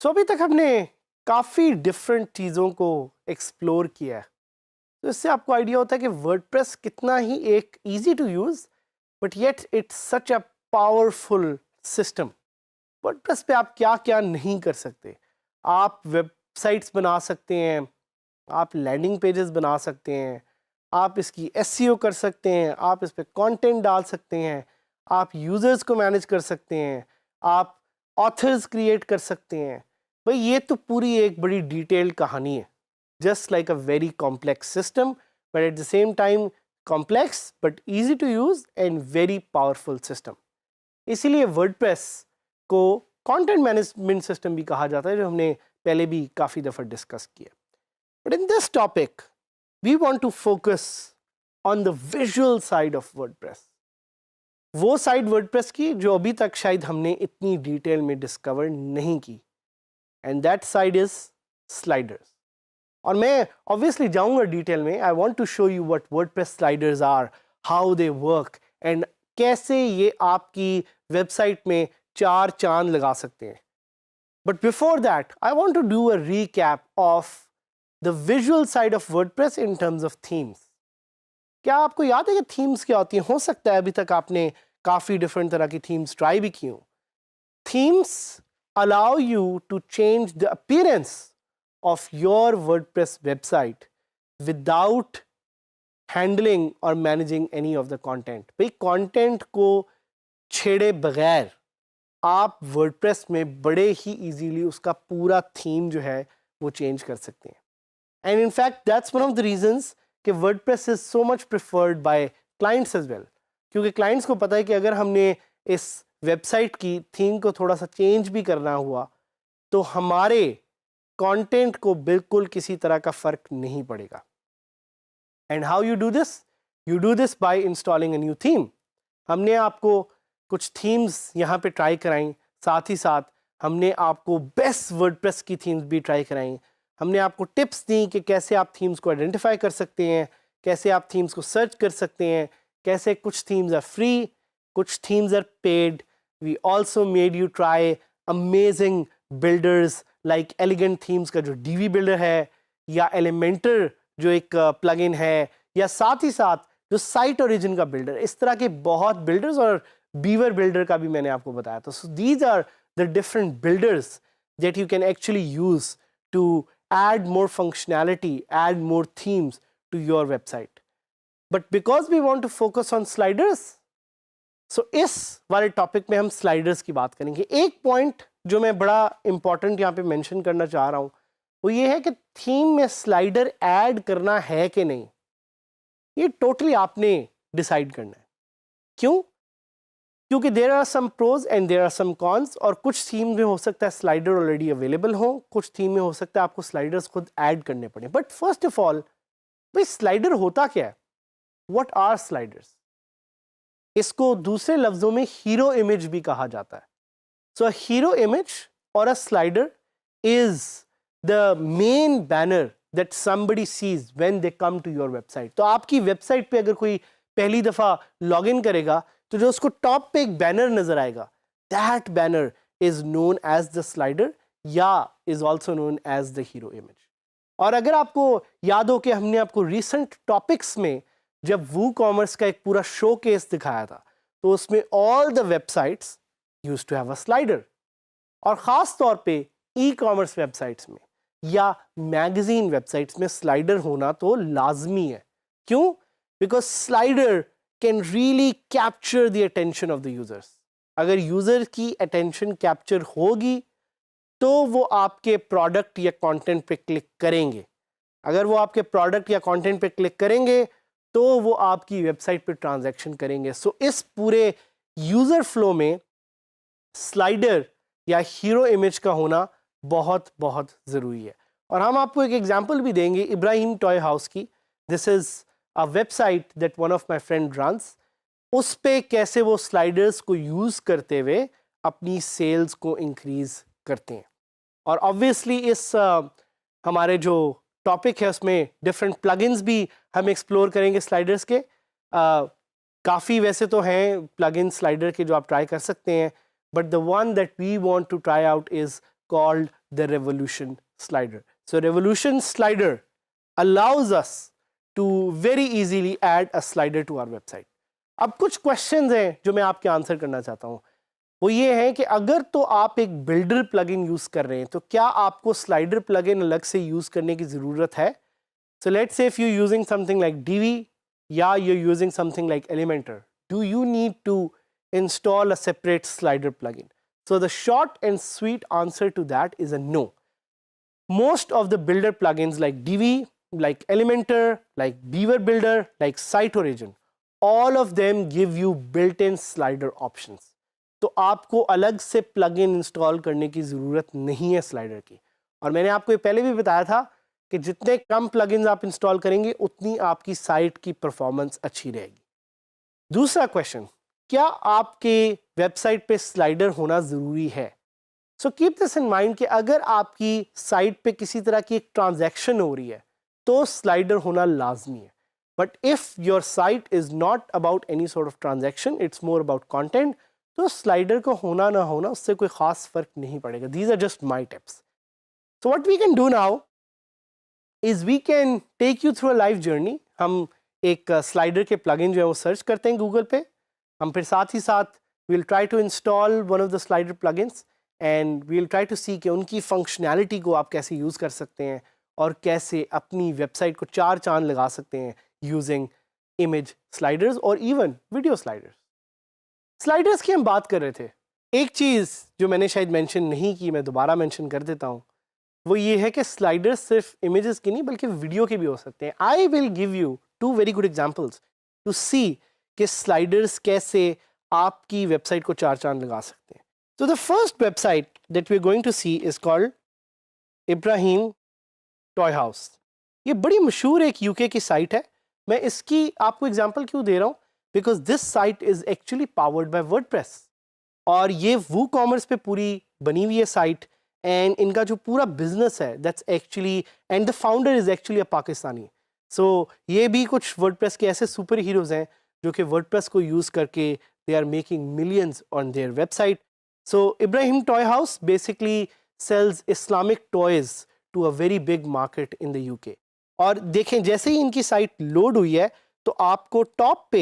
तो अभी तक हमने काफ़ी डिफरेंट चीज़ों को एक्सप्लोर किया है, तो इससे आपको आइडिया होता है कि वर्डप्रेस कितना ही एक easy to use but yet it's such a powerful system. WordPress पे आप क्या क्या नहीं कर सकते। आप वेबसाइट्स बना सकते हैं, आप लैंडिंग पेजेस बना सकते हैं, आप इसकी एसईओ कर सकते हैं, आप इस पर कंटेंट डाल सकते हैं, आप यूज़र्स को मैनेज कर सकते हैं, आप ऑथर्स क्रिएट कर सकते हैं। भाई ये तो पूरी एक बड़ी डिटेल्ड कहानी है, just like a very complex system but at the same time complex but easy to use and very powerful system. इसीलिए वर्डप्रेस को कंटेंट मैनेजमेंट सिस्टम भी कहा जाता है, जो हमने पहले भी काफ़ी दफ़ा डिस्कस किया। But in this topic we want to focus on the visual side of WordPress, वो साइड वर्डप्रेस की जो अभी तक शायद हमने इतनी डिटेल में डिस्कवर नहीं की, and that side is sliders. और मैं ऑब्वियसली जाऊंगा डिटेल में। I want to show you what WordPress sliders are, how they work and कैसे ये आपकी वेबसाइट में चार चांद लगा सकते हैं। But before that I want to do a recap of the visual side of WordPress in terms of themes. क्या आपको याद है कि थीम्स क्या होती हैं? हो सकता है अभी तक आपने काफ़ी डिफरेंट तरह की थीम्स ट्राई भी की हों। Themes allow you to change the appearance of your WordPress website without handling or managing any of the content। भाई कंटेंट को छेड़े बगैर आप WordPress में बड़े ही इजीली उसका पूरा थीम जो है वो चेंज कर सकते हैं। And in fact that's one of the reasons कि WordPress is so much preferred by clients as well, क्योंकि क्लाइंट्स को पता है कि अगर हमने इस वेबसाइट की थीम को थोड़ा सा चेंज भी करना हुआ तो हमारे कंटेंट को बिल्कुल किसी तरह का फर्क नहीं पड़ेगा। And how you do this? You do this by installing a new theme. हमने आपको कुछ थीम्स यहाँ पे ट्राई कराई, साथ ही साथ हमने आपको बेस्ट वर्डप्रेस की थीम्स भी ट्राई कराई। हमने आपको टिप्स दी कि कैसे आप थीम्स को आइडेंटिफाई कर सकते हैं, कैसे आप थीम्स को सर्च कर सकते हैं, कैसे कुछ थीम्स आर फ्री, कुछ themes are paid. We also made you try amazing builders like Elegant Themes का जो डीवी बिल्डर है, या एलिमेंटर जो एक प्लगइन है, या साथ ही साथ जो साइट ओरिजिन का बिल्डर। इस तरह के बहुत बिल्डर्स, और बीवर बिल्डर का भी मैंने आपको बताया था। So these are the different builders that you can actually use to add more functionality, add more themes to your website. But because we want to focus on sliders, so इस वाले topic में हम sliders की बात करेंगे। एक point जो मैं बड़ा इंपॉर्टेंट यहाँ पे मेंशन करना चाह रहा हूँ वो ये है कि थीम में स्लाइडर ऐड करना है कि नहीं, ये टोटली आपने डिसाइड करना है। क्यों? क्योंकि there are some pros and there are some cons, और कुछ थीम में हो सकता है स्लाइडर ऑलरेडी अवेलेबल हो, कुछ थीम में हो सकता है आपको स्लाइडर्स खुद ऐड करने पड़े। बट फर्स्ट ऑफ ऑल, भाई स्लाइडर होता क्या है? What are sliders? इसको दूसरे लफ्जों में हीरो इमेज भी कहा जाता है। सो हीरो इमेज और a slider is the main banner that somebody sees when they come to your website. तो आपकी वेबसाइट पे अगर कोई पहली दफा लॉग इन करेगा तो जो उसको टॉप पे एक बैनर नजर आएगा, that banner is known as the slider, या is also known as the hero image. और अगर आपको याद हो कि हमने आपको रिसेंट टॉपिक्स में जब वू कॉमर्स का एक पूरा शो केस दिखाया था, तो उसमें all the websites used to have a slider. और ख़ास तौर पे ई कॉमर्स वेबसाइट्स में या मैगजीन वेबसाइट्स में स्लाइडर होना तो लाजमी है। क्यों? Because slider can really capture the attention of the users. अगर यूजर की अटेंशन कैप्चर होगी तो वो आपके प्रोडक्ट या कंटेंट पे क्लिक करेंगे। अगर वो आपके प्रोडक्ट या कंटेंट पे क्लिक करेंगे तो वो आपकी वेबसाइट पे ट्रांजैक्शन करेंगे। सो इस पूरे यूजर फ्लो में स्लाइडर या हीरो इमेज का होना बहुत बहुत ज़रूरी है। और हम आपको एक एग्जांपल भी देंगे इब्राहिम टॉय हाउस की। This is a website that one of my friend runs, उस पे कैसे वो स्लाइडर्स को यूज़ करते हुए अपनी सेल्स को इंक्रीज करते हैं। और ऑब्वियसली इस हमारे जो टॉपिक है उसमें डिफरेंट प्लगइन्स भी हम एक्सप्लोर करेंगे स्लाइडर्स के। काफ़ी वैसे तो हैं प्लगइन स्लाइडर के जो आप ट्राई कर सकते हैं, but the one that we want to try out is called the Revolution slider. So Revolution slider allows us to very easily add a slider to our website. अब कुछ questions हैं जो मैं आपके आंसर करना चाहता हूँ। वो ये है कि अगर तो आप एक बिल्डर प्लगइन यूज़ कर रहे हैं तो क्या आपको स्लाइडर प्लगइन अलग से यूज़ करने की ज़रूरत है? So let's say if you're using something like Divi या you're using something like Elementor, do you need to install a separate slider plugin? So the short and sweet answer to that is a no. Most of the builder plugins like Divi, like Elementor, like Beaver Builder, like Site Origin, all of them give you built-in slider options. तो आपको अलग से plugin install करने की ज़रूरत नहीं है slider की। और मैंने आपको ये पहले भी बताया था कि जितने कम plugins आप इंस्टॉल करेंगे उतनी आपकी साइट की परफॉर्मेंस अच्छी रहेगी। दूसरा क्वेश्चन, क्या आपके वेबसाइट पे स्लाइडर होना ज़रूरी है? So keep this in mind कि अगर आपकी साइट पे किसी तरह की एक ट्रांजैक्शन हो रही है तो स्लाइडर होना लाजमी है। But if your site is not about any sort of transaction, it's more about content, तो स्लाइडर को होना ना होना उससे कोई ख़ास फ़र्क नहीं पड़ेगा। These are just my tips. So what we can do now is we can take you through a live journey. हम एक स्लाइडर के प्लगइन जो है वो सर्च करते हैं गूगल पे। हम फिर साथ ही साथ we'll try to install one of the slider plugins and we'll try to see कि उनकी फंक्शनैलिटी को आप कैसे यूज़ कर सकते हैं और कैसे अपनी वेबसाइट को चार चांद लगा सकते हैं यूजिंग इमेज स्लाइडर्स और इवन वीडियो स्लाइडर्स। स्लाइडर्स की हम बात कर रहे थे। एक चीज़ जो मैंने शायद मेंशन नहीं की, मैं दोबारा मेंशन कर देता हूँ, वो ये है कि स्लाइडर्स सिर्फ इमेजेस की नहीं बल्कि वीडियो के भी हो सकते हैं। I will give you two very good examples to see कि स्लाइडर्स कैसे आपकी वेबसाइट को चार चांद लगा सकते हैं। तो the first website that we are going to see is called Ibrahim Toy House. ये बड़ी मशहूर एक यूके की साइट है। मैं इसकी आपको एग्जांपल क्यों दे रहा हूँ? Because this site is actually powered by WordPress और ये वू कॉमर्स पे पूरी बनी हुई है साइट। एंड इनका जो पूरा बिजनेस है that's actually, and the founder is actually a Pakistani. So ये भी कुछ वर्डप्रेस के ऐसे सुपर हीरोज हैं जो कि वर्डप्रेस को यूज़ करके they are making millions on their website. So Ibrahim Toy House basically sells Islamic toys to a very big market in the UK. और देखें जैसे ही इनकी साइट लोड हुई है तो आपको टॉप पे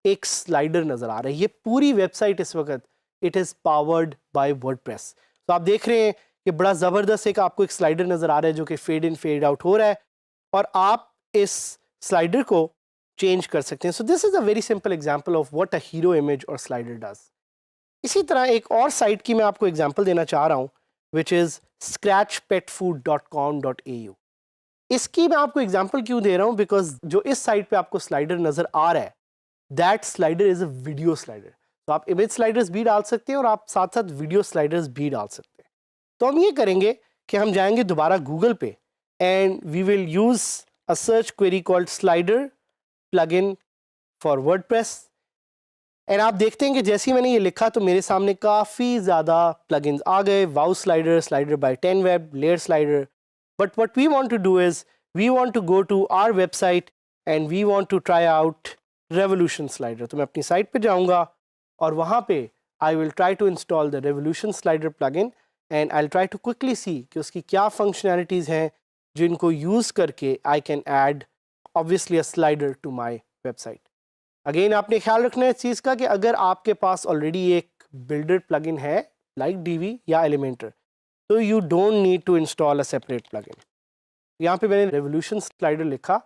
एक स्लाइडर नज़र आ रहा है। ये पूरी वेबसाइट इस वक्त it is powered by WordPress. तो आप देख रहे हैं कि बड़ा ज़बरदस्त एक आपको एक स्लाइडर नज़र आ रहा है जो कि फेड इन फेड आउट हो रहा है और आप इस स्लाइडर को चेंज कर सकते हैं। सो this is a very simple example of what a hero image और स्लाइडर डज। इसी तरह एक और साइट की मैं आपको एग्जांपल देना चाह रहा हूँ विच इज़ scratchpetfood.com.au। इसकी मैं आपको एग्जांपल क्यों दे रहा हूँ? बिकॉज जो इस साइट पे आपको स्लाइडर नज़र आ रहा है that slider is a video slider. तो आप इमेज स्लाइडर्स भी डाल सकते हैं और आप साथ साथ वीडियो स्लाइडर्स भी डाल सकते हैं। तो हम ये करेंगे कि हम जाएंगे दोबारा गूगल पे and we will use a search query called slider plugin for WordPress। And आप देखते हैं कि जैसे ही मैंने ये लिखा तो मेरे सामने काफ़ी ज़्यादा plugins आ गए। Wow Slider, slider by 10 Web, Layer Slider. But what we want to do is we want to go to our website and we want to try out Revolution Slider. तो मैं अपनी साइट पे जाऊंगा और वहाँ पे I will try to install the Revolution Slider plugin and I will try to quickly see कि उसकी क्या फंक्शनैलिटीज़ हैं जिनको यूज़ करके I can add obviously a slider to my website. Again आपने ख्याल रखना है इस चीज़ का कि अगर आपके पास ऑलरेडी एक बिल्डर प्लगइन है लाइक Divi या Elementor तो you don't need to install a separate plugin. यहाँ पे मैंने रेवोल्यूशन स्लाइडर लिखा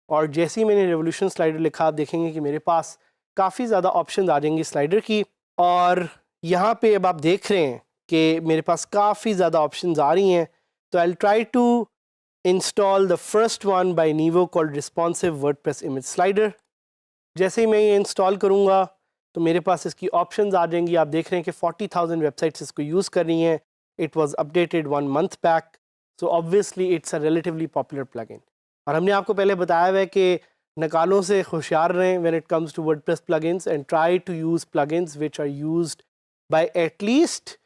और जैसे ही मैंने रेवोल्यूशन स्लाइडर लिखा आप देखेंगे कि मेरे पास काफ़ी ज़्यादा ऑप्शन आ जाएंगे स्लाइडर की। और यहाँ पे अब आप देख रहे हैं कि मेरे पास काफ़ी ज़्यादा ऑप्शन आ रही हैं। तो I'll try to install the first one by Nevo called responsive WordPress image slider। जैसे ही मैं ये इंस्टॉल करूँगा तो मेरे पास इसकी ऑप्शंस आ जाएंगी। आप देख रहे हैं कि 40,000 वेबसाइट्स इसको यूज़ कर रही हैं। It was updated 1 month back, so obviously it's a relatively popular plugin. और हमने आपको पहले बताया हुआ है कि नकालों से होशियार रहें when it comes to WordPress plugins and try to use plugins which are used by at least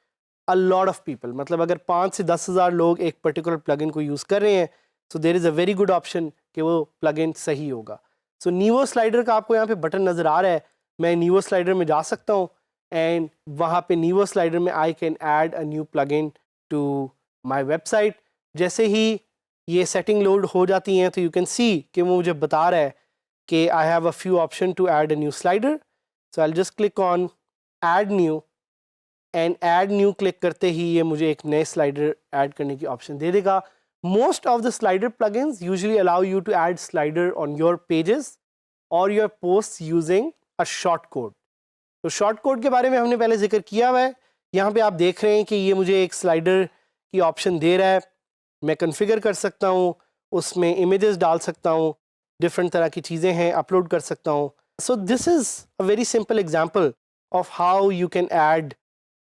a lot of people. मतलब अगर 5 से 10,000 लोग एक पर्टिकुलर प्लगइन को यूज़ कर रहे हैं so there is a very good option कि वो प्लगइन सही होगा. So नीवो स्लाइडर का आपको यहाँ पे बटन नज़र आ रहा है. मैं नीवो स्लाइडर में जा सकता हूँ एंड वहाँ पे नीवो स्लाइडर में I can add a new plugin to my website. जैसे ही ये सेटिंग लोड हो जाती हैं तो यू कैन सी कि वो मुझे बता रहा है कि I have a few option to add a new slider. So I just click on add new and add new click करते ही ये मुझे एक नए स्लाइडर ऐड करने की ऑप्शन दे देगा. Most of the slider plugins usually allow you to add slider on your pages और your post using a short code. तो शॉर्ट कोड के बारे में हमने पहले जिक्र किया हुआ है. यहाँ पे आप देख रहे हैं कि ये मुझे एक स्लाइडर की ऑप्शन दे रहा है. मैं कॉन्फ़िगर कर सकता हूँ, उसमें इमेजेस डाल सकता हूँ, डिफरेंट तरह की चीज़ें हैं अपलोड कर सकता हूँ. So this is a very simple example of how you can add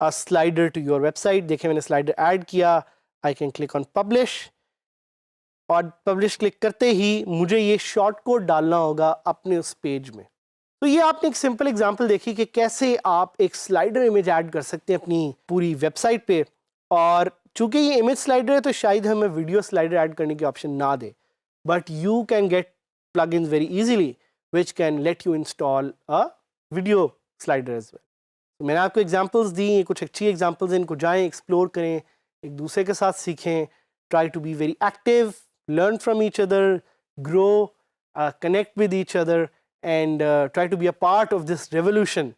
a slider to your website. देखिए मैंने स्लाइडर ऐड किया. I can click on publish और पब्लिश क्लिक करते ही मुझे ये शॉर्ट कोड डालना होगा अपने उस पेज में. तो ये आपने एक सिंपल एग्जांपल देखी कि कैसे आप एक स्लाइडर इमेज ऐड कर सकते हैं अपनी पूरी वेबसाइट पे. और चूंकि ये इमेज स्लाइडर है तो शायद हमें वीडियो स्लाइडर ऐड करने की ऑप्शन ना दे, but you can get plugins very easily which can let you install a video slider as well. तो मैंने आपको एग्जांपल्स दी, कुछ अच्छी एग्जांपल्स हैं, इनको जाएं एक्सप्लोर करें, एक दूसरे के साथ सीखें. Try to be very active, learn from each other, grow, connect with each other and try to be a part of this revolution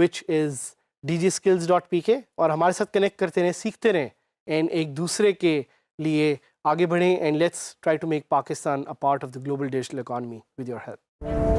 which is dgskills.pk. और हमारे साथ कनेक्ट करते रहें, सीखते रहें एंड एक दूसरे के लिए आगे बढ़ें. And let's try to make Pakistan a part of the global digital economy with your help.